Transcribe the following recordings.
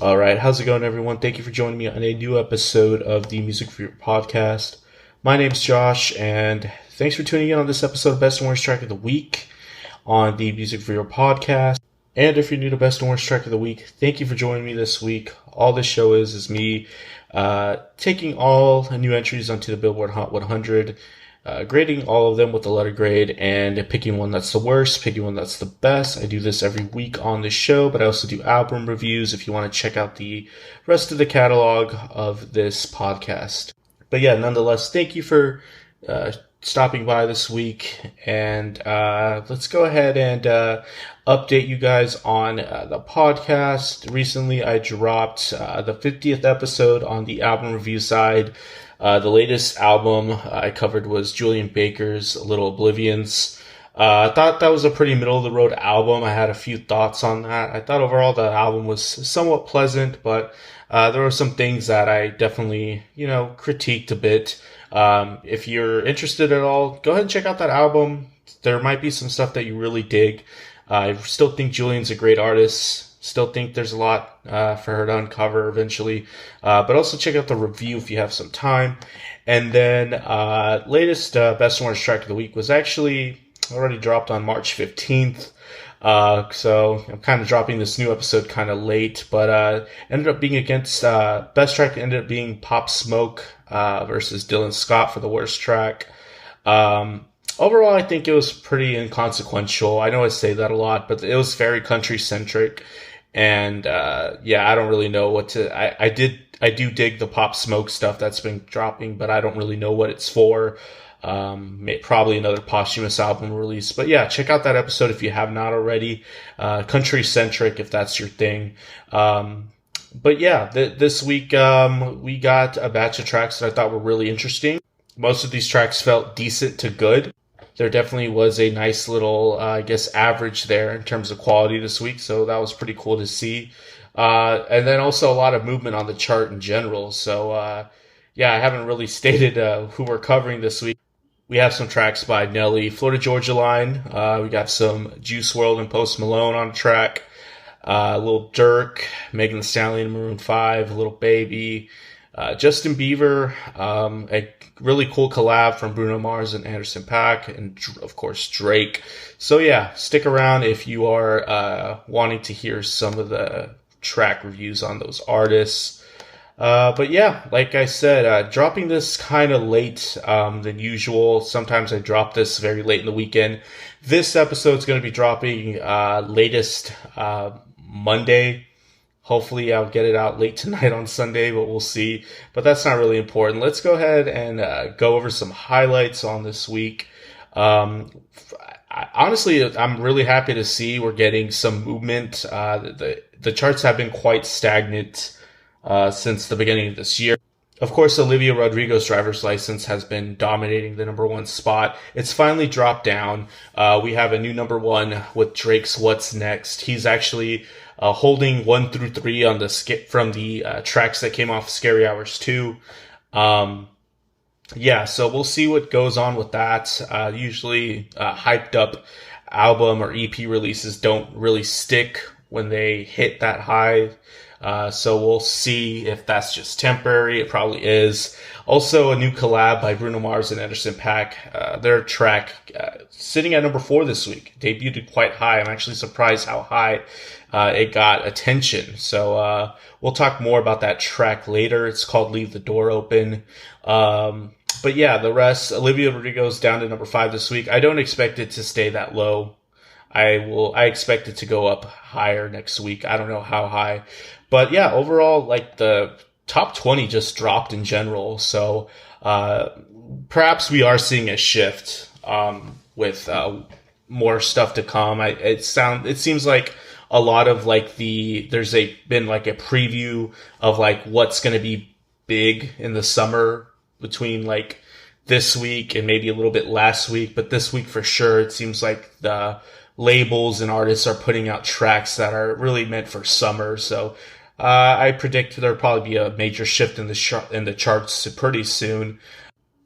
All right, how's it going, everyone? Thank you for joining me on a new episode of the Music for Your Podcast. My name's Josh, and thanks for tuning in on this episode of Best and Worst Track of the Week on the Music for Your Podcast. And if you're new to Best and Worst Track of the Week, thank you for joining me this week. All this show is me taking all new entries onto the Billboard Hot 100, grading all of them with the letter grade, and picking one that's the worst, picking one that's the best. I do this every week on the show, but I also do album reviews if you want to check out the rest of the catalog of this podcast. But yeah, nonetheless, thank you for stopping by this week, and let's go ahead and update you guys on the podcast. Recently, I dropped the 50th episode on the album review side. The latest album I covered was Julian Baker's Little Oblivions. I thought that was a pretty middle-of-the-road album. I had a few thoughts on that. I thought overall the album was somewhat pleasant, but there were some things that I definitely, critiqued a bit. If you're interested at all, go ahead and check out that album. There might be some stuff that you really dig. I still think Julian's a great artist. Still think there's a lot for her to uncover eventually. But also check out the review if you have some time. And then latest Best and Worst Track of the Week was actually already dropped on March 15th. So I'm kind of dropping this new episode kind of late. But ended up being against Best Track ended up being Pop Smoke versus Dylan Scott for the worst track. Overall, I think it was pretty inconsequential. I know I say that a lot, but it was very country-centric. And, I don't really know what to, I do dig the Pop Smoke stuff that's been dropping, but I don't really know what it's for. Probably another posthumous album release, but yeah, check out that episode if you have not already. Country centric, if that's your thing. But yeah, this week, we got a batch of tracks that I thought were really interesting. Most of these tracks felt decent to good. There definitely was a nice little, average there in terms of quality this week. So that was pretty cool to see. And then also a lot of movement on the chart in general. So, I haven't really stated, who we're covering this week. We have some tracks by Nelly, Florida Georgia Line. We got some JuiceWRLD and Post Malone on track. A little Durk, Megan Thee Stallion, Maroon 5, a little Baby. Justin Bieber, a really cool collab from Bruno Mars and Anderson .Paak, and of course Drake. So yeah, stick around if you are wanting to hear some of the track reviews on those artists. But yeah, like I said, dropping this kind of late than usual. Sometimes I drop this very late in the weekend. This episode's going to be dropping latest Monday. Hopefully I'll get it out late tonight on Sunday, but we'll see. But that's not really important. Let's go ahead and go over some highlights on this week. Honestly, I'm really happy to see we're getting some movement. The charts have been quite stagnant since the beginning of this year. Of course, Olivia Rodrigo's Driver's License has been dominating the number one spot. It's finally dropped down. We have a new number one with Drake's What's Next. He's actually holding 1 through 3 on the from the tracks that came off Scary Hours 2. So we'll see what goes on with that. Usually hyped up album or EP releases don't really stick when they hit that high. So we'll see if that's just temporary. It probably is. Also, a new collab by Bruno Mars and Anderson .Paak. Their track sitting at number 4 this week. Debuted quite high. I'm actually surprised how high it got attention. So we'll talk more about that track later. It's called Leave the Door Open. But yeah, the rest, Olivia Rodrigo's down to number 5 this week. I don't expect it to stay that low. I expect it to go up higher next week. I don't know how high. But yeah, overall, like the top 20 just dropped in general. So perhaps we are seeing a shift with more stuff to come. It seems like a lot of like been like a preview of like what's going to be big in the summer between like this week and maybe a little bit last week. But this week for sure, it seems like the labels and artists are putting out tracks that are really meant for summer. So I predict there'll probably be a major shift in the charts pretty soon.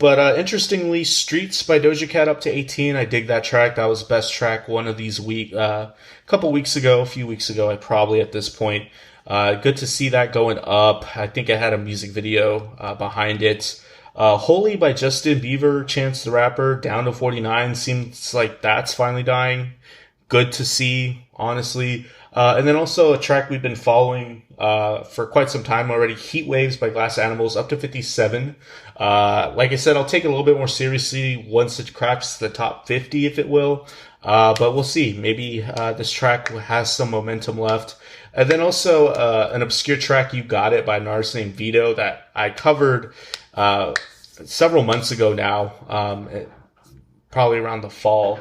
But interestingly, Streets by Doja Cat up to 18. I dig that track. That was best track one of these a few weeks ago, probably at this point. Good to see that going up. I think it had a music video behind it. Holy by Justin Bieber, Chance the Rapper, down to 49. Seems like that's finally dying. Good to see, honestly. And then also a track we've been following for quite some time already, Heat Waves by Glass Animals, up to 57. Like I said, I'll take it a little bit more seriously once it cracks the top 50, if it will. But we'll see. Maybe this track has some momentum left. And then also an obscure track, You Got It, by an artist named Vito, that I covered several months ago now, probably around the fall.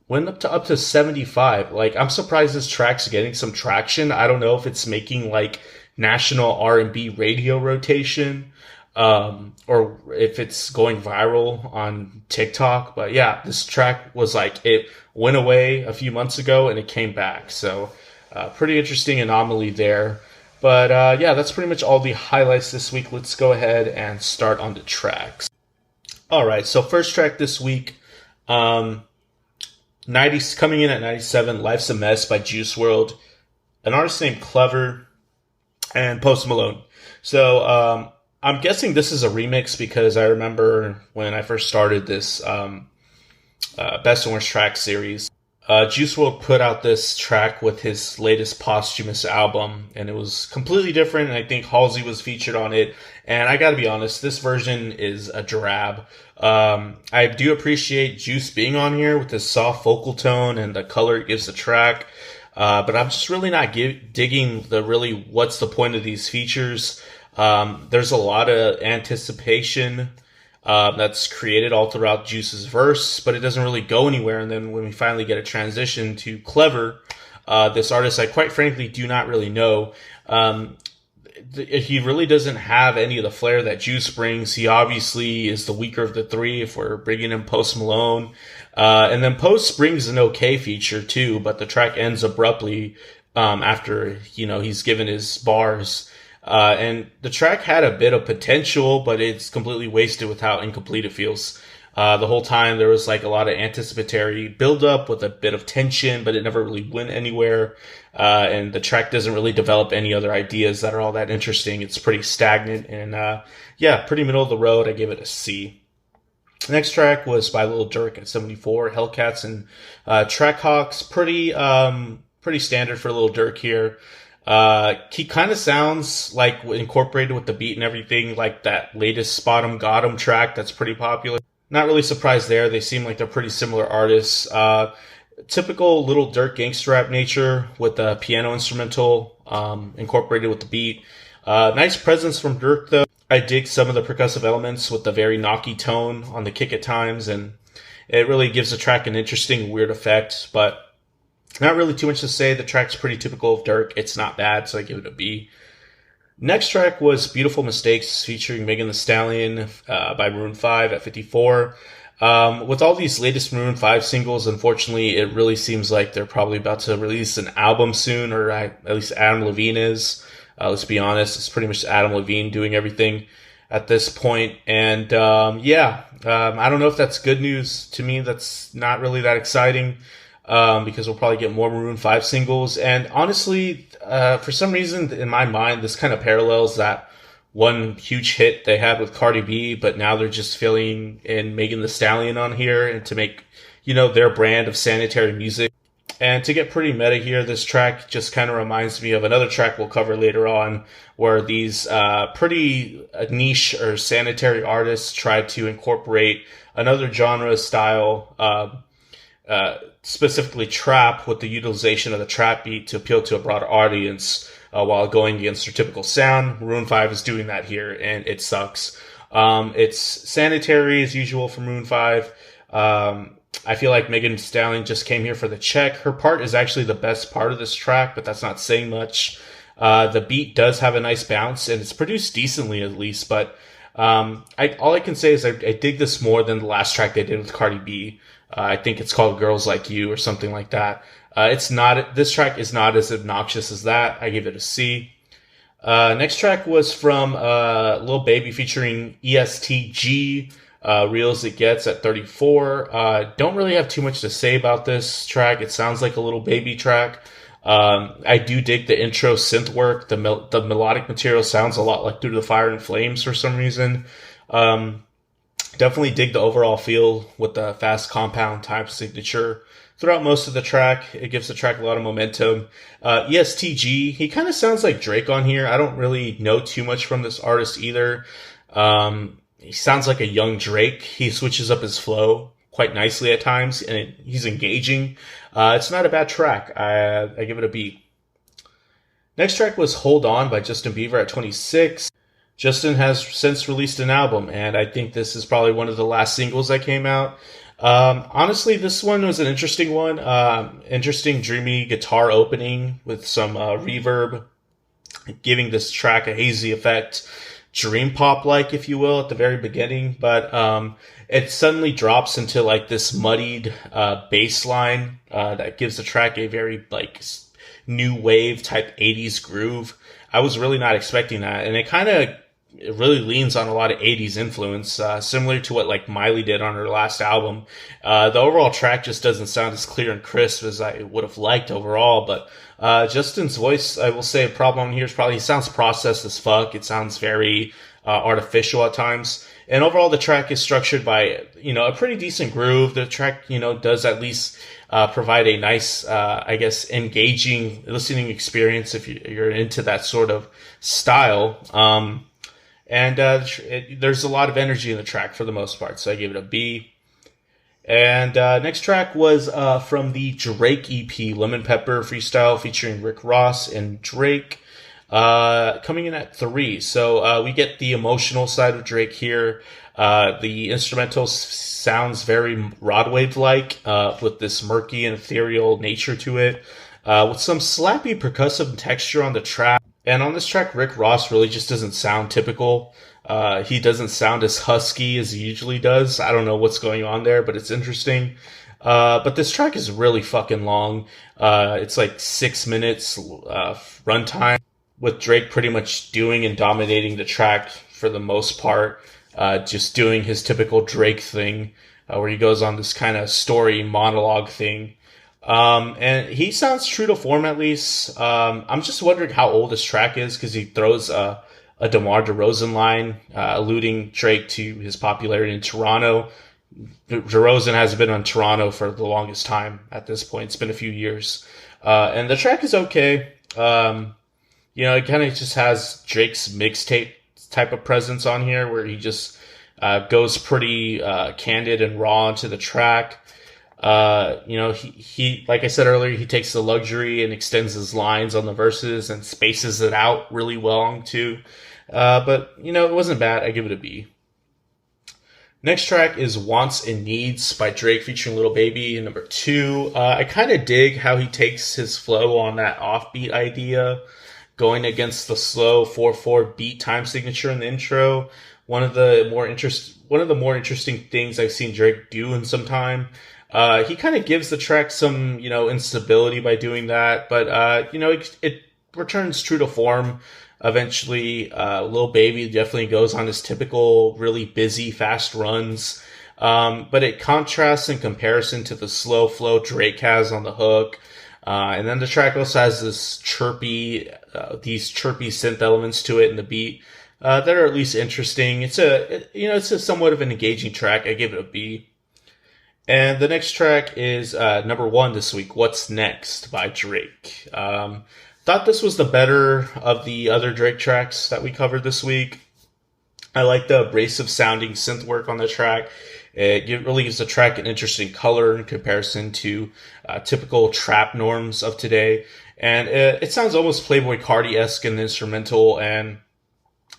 Went up to 75. Like, I'm surprised this track's getting some traction. I don't know if it's making like national R&B radio rotation, or if it's going viral on TikTok. But yeah, this track was like, it went away a few months ago and it came back. So, pretty interesting anomaly there. But, yeah, that's pretty much all the highlights this week. Let's go ahead and start on the tracks. All right. So first track this week, 90s coming in at 97, Life's a Mess by JuiceWRLD, an artist named Clever, and Post Malone. So I'm guessing this is a remix because I remember when I first started this Best and Worst Track series, JuiceWRLD put out this track with his latest posthumous album, and it was completely different, and I think Halsey was featured on it. And I gotta be honest, this version is a drab. I do appreciate Juice being on here with his soft vocal tone and the color it gives the track. But I'm just really not digging what's the point of these features. There's a lot of anticipation that's created all throughout Juice's verse, but it doesn't really go anywhere. And then when we finally get a transition to Clever, this artist I quite frankly do not really know, he really doesn't have any of the flair that Juice brings. He obviously is the weaker of the three if we're bringing in Post Malone. And then Post brings an okay feature too, but the track ends abruptly after, he's given his bars. And the track had a bit of potential, but it's completely wasted with how incomplete it feels. The whole time there was like a lot of anticipatory build-up with a bit of tension, but it never really went anywhere. And the track doesn't really develop any other ideas that are all that interesting. It's pretty stagnant and, pretty middle of the road. I give it a C. The next track was by Lil Durk at 74, Hellcats and Trackhawks. Pretty standard for Lil Durk here. He kind of sounds like incorporated with the beat and everything, like that latest Spot 'em Got 'em track that's pretty popular. Not really surprised there. They seem like they're pretty similar artists. Typical Lil Durk gangster rap nature with the piano instrumental incorporated with the beat. Nice presence from Durk though. I dig some of the percussive elements with the very knocky tone on the kick at times, and it really gives the track an interesting, weird effect, but not really too much to say. The track's pretty typical of Durk. It's not bad, so I give it a B. Next track was Beautiful Mistakes featuring Megan Thee Stallion by Maroon 5 at 54. With all these latest Maroon 5 singles, unfortunately, it really seems like they're probably about to release an album soon, or at least Adam Levine is. Let's be honest, it's pretty much Adam Levine doing everything at this point. And I don't know if that's good news. To me, that's not really that exciting. Because we'll probably get more Maroon 5 singles. And honestly, for some reason, in my mind, this kind of parallels that one huge hit they had with Cardi B, but now they're just filling in Megan Thee Stallion on here and to make, their brand of sanitary music. And to get pretty meta here, this track just kind of reminds me of another track we'll cover later on, where these pretty niche or sanitary artists try to incorporate another genre style, specifically trap, with the utilization of the trap beat to appeal to a broader audience while going against their typical sound. Maroon 5 is doing that here, and it sucks. It's sanitary as usual for Maroon 5. I feel like Megan Thee Stallion just came here for the check. Her part is actually the best part of this track, but that's not saying much. The beat does have a nice bounce, and it's produced decently at least, but all I can say is I dig this more than the last track they did with Cardi B. I think it's called Girls Like You or something like that. This track is not as obnoxious as that. I give it a C. Next track was from Lil Baby featuring ESTG, Real As It Gets at 34. Don't really have too much to say about this track. It sounds like a Lil Baby track. I do dig the intro synth work. The melodic material sounds a lot like Through the Fire and Flames for some reason. Um, Definitely dig the overall feel with the fast compound time signature throughout most of the track. It gives the track a lot of momentum. ESTG, he kind of sounds like Drake on here. I don't really know too much from this artist either. He sounds like a young Drake. He switches up his flow quite nicely at times, and he's engaging. It's not a bad track. I give it a B. Next track was Hold On by Justin Bieber at 26. Justin has since released an album, and I think this is probably one of the last singles that came out. Honestly, this one was an interesting one. Interesting, dreamy guitar opening with some reverb, giving this track a hazy effect, dream pop-like, if you will, at the very beginning. But it suddenly drops into like this muddied bass line that gives the track a very like new wave type 80s groove. I was really not expecting that, and it really leans on a lot of 80s influence, similar to what like Miley did on her last album. The overall track just doesn't sound as clear and crisp as I would have liked overall, but Justin's voice, I will say a problem here is probably he sounds processed as fuck. It sounds very artificial at times. And overall, the track is structured by, a pretty decent groove. The track, does at least provide a nice, engaging listening experience if you're into that sort of style. There's a lot of energy in the track for the most part, so I gave it a B. And next track was from the Drake EP, Lemon Pepper Freestyle, featuring Rick Ross and Drake, coming in at 3. So we get the emotional side of Drake here. The instrumental sounds very Rod Wave-like, with this murky and ethereal nature to it, with some slappy percussive texture on the track. And on this track, Rick Ross really just doesn't sound typical. He doesn't sound as husky as he usually does. I don't know what's going on there, but it's interesting. But this track is really fucking long. It's like 6 minutes runtime, with Drake pretty much doing and dominating the track for the most part. Just doing his typical Drake thing, where he goes on this kind of story monologue thing. And he sounds true to form at least. I'm just wondering how old this track is, because he throws a DeMar DeRozan line, alluding Drake to his popularity in Toronto. DeRozan has been on Toronto for the longest time at this point. It's been a few years. And the track is okay. It kind of just has Drake's mixtape type of presence on here, where he just goes pretty candid and raw into the track. He like I said earlier, he takes the luxury and extends his lines on the verses and spaces it out really well too. But it wasn't bad. I give it a B. Next track is Wants and Needs by Drake featuring Lil Baby, number 2. I kind of dig how he takes his flow on that offbeat idea, going against the slow 4/4 beat time signature in the intro. One of the more interesting things I've seen Drake do in some time. He kind of gives the track some, instability by doing that, but, it returns true to form. Eventually, Lil Baby definitely goes on his typical, really busy, fast runs. But it contrasts in comparison to the slow flow Drake has on the hook. And then the track also has these chirpy synth elements to it in the beat, that are at least interesting. It's a somewhat of an engaging track. I give it a B. And the next track is number 1 this week, What's Next by Drake. Thought this was the better of the other Drake tracks that we covered this week. I like the abrasive sounding synth work on the track. It really gives the track an interesting color in comparison to typical trap norms of today. And it sounds almost Playboi Carti-esque in the instrumental, and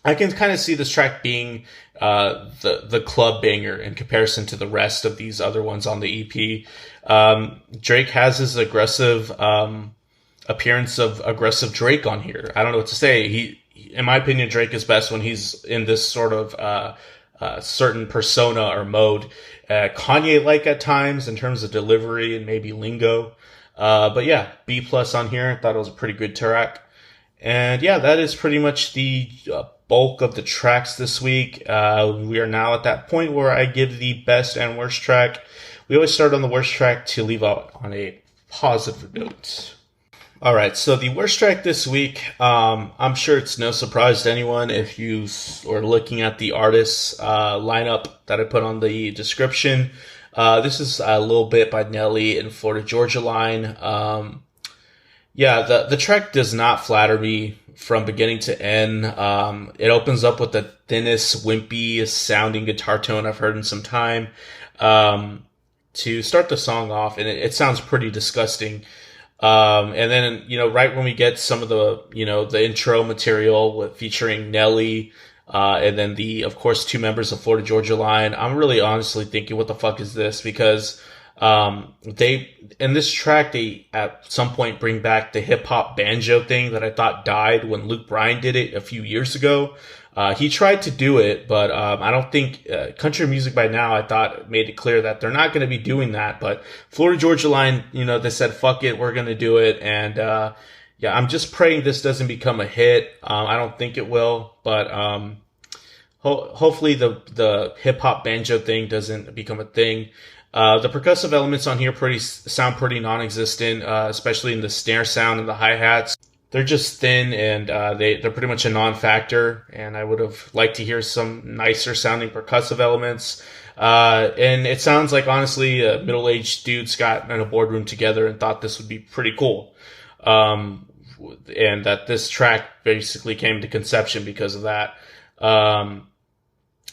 I can kind of see this track being the club banger in comparison to the rest of these other ones on the EP. Drake has his aggressive appearance of aggressive Drake on here. I don't know what to say. In my opinion, Drake is best when he's in this sort of certain persona or mode. Kanye-like at times in terms of delivery and maybe lingo. But yeah, B+ on here. I thought it was a pretty good track. And yeah, that is pretty much the bulk of the tracks this week. We are now at that point where I give the best and worst track. We always start on the worst track to leave out on a positive note. All right, so the worst track this week, I'm sure it's no surprise to anyone if you are looking at the artists lineup that I put on the description. This is a little bit by Nelly and Florida Georgia Line. Yeah, the track does not flatter me from beginning to end. It opens up with the thinnest, wimpy sounding guitar tone I've heard in some time. To start the song off, and it sounds pretty disgusting. And then, right when we get some of the, the intro material featuring Nelly, and then of course, two members of Florida Georgia Line, I'm really honestly thinking, what the fuck is this? Because, in this track, they at some point bring back the hip hop banjo thing that I thought died when Luke Bryan did it a few years ago. He tried to do it, but I don't think country music by now, I thought, made it clear that they're not going to be doing that. But Florida Georgia Line, they said, fuck it, we're going to do it. And yeah, I'm just praying this doesn't become a hit. I don't think it will, but hopefully the hip hop banjo thing doesn't become a thing. The percussive elements on here sound pretty non-existent, especially in the snare sound and the hi-hats. They're just thin, and they're pretty much a non-factor, and I would have liked to hear some nicer sounding percussive elements. And it sounds like, honestly, middle-aged dudes got in a boardroom together and thought this would be pretty cool. And that this track basically came to conception because of that. I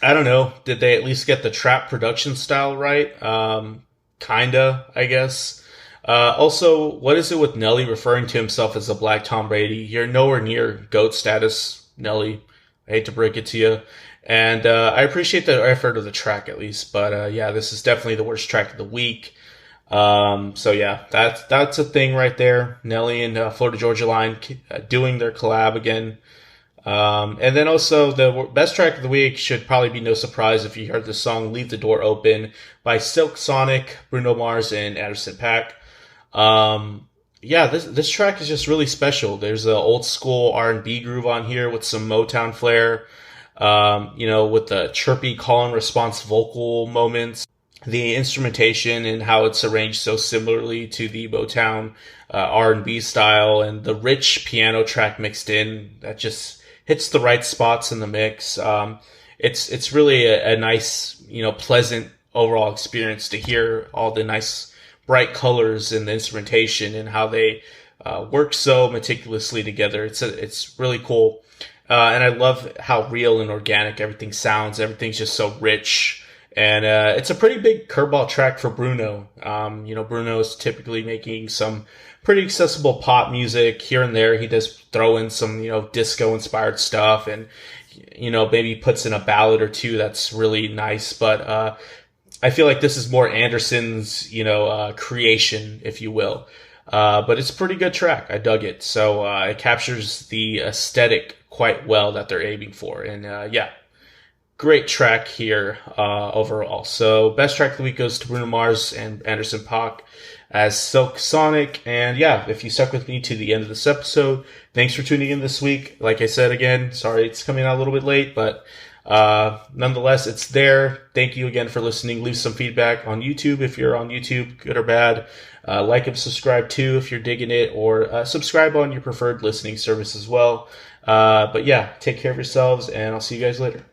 don't know. Did they at least get the trap production style right? Kinda, I guess. Also, what is it with Nelly referring to himself as a black Tom Brady? You're nowhere near GOAT status, Nelly. I hate to break it to you. And I appreciate the effort of the track at least. But yeah, this is definitely the worst track of the week. So yeah, that's a thing right there. Nelly and Florida Georgia Line doing their collab again. And then also the best track of the week should probably be no surprise if you heard the song Leave the Door Open by Silk Sonic, Bruno Mars, and Anderson .Paak. Yeah, this track is just really special. There's an old school R&B groove on here with some Motown flair, with the chirpy call and response vocal moments, the instrumentation and how it's arranged so similarly to the Motown R&B style, and the rich piano track mixed in that just hits the right spots in the mix. It's really a nice, pleasant overall experience to hear all the nice bright colors and the instrumentation and how they work so meticulously together. It's really cool. And I love how real and organic everything sounds. Everything's just so rich. And it's a pretty big curveball track for Bruno. Bruno is typically making some pretty accessible pop music. Here and there, he does throw in some, disco-inspired stuff and, maybe puts in a ballad or two that's really nice. But I feel like this is more Anderson's, creation, if you will. But it's a pretty good track. I dug it. So it captures the aesthetic quite well that they're aiming for. And yeah. Great track here overall. So best track of the week goes to Bruno Mars and Anderson .Paak as Silk Sonic. And yeah, if you stuck with me to the end of this episode, thanks for tuning in this week. Like I said again, sorry it's coming out a little bit late, but nonetheless, it's there. Thank you again for listening. Leave some feedback on YouTube if you're on YouTube, good or bad. Like and subscribe too if you're digging it, or subscribe on your preferred listening service as well. But yeah, take care of yourselves, and I'll see you guys later.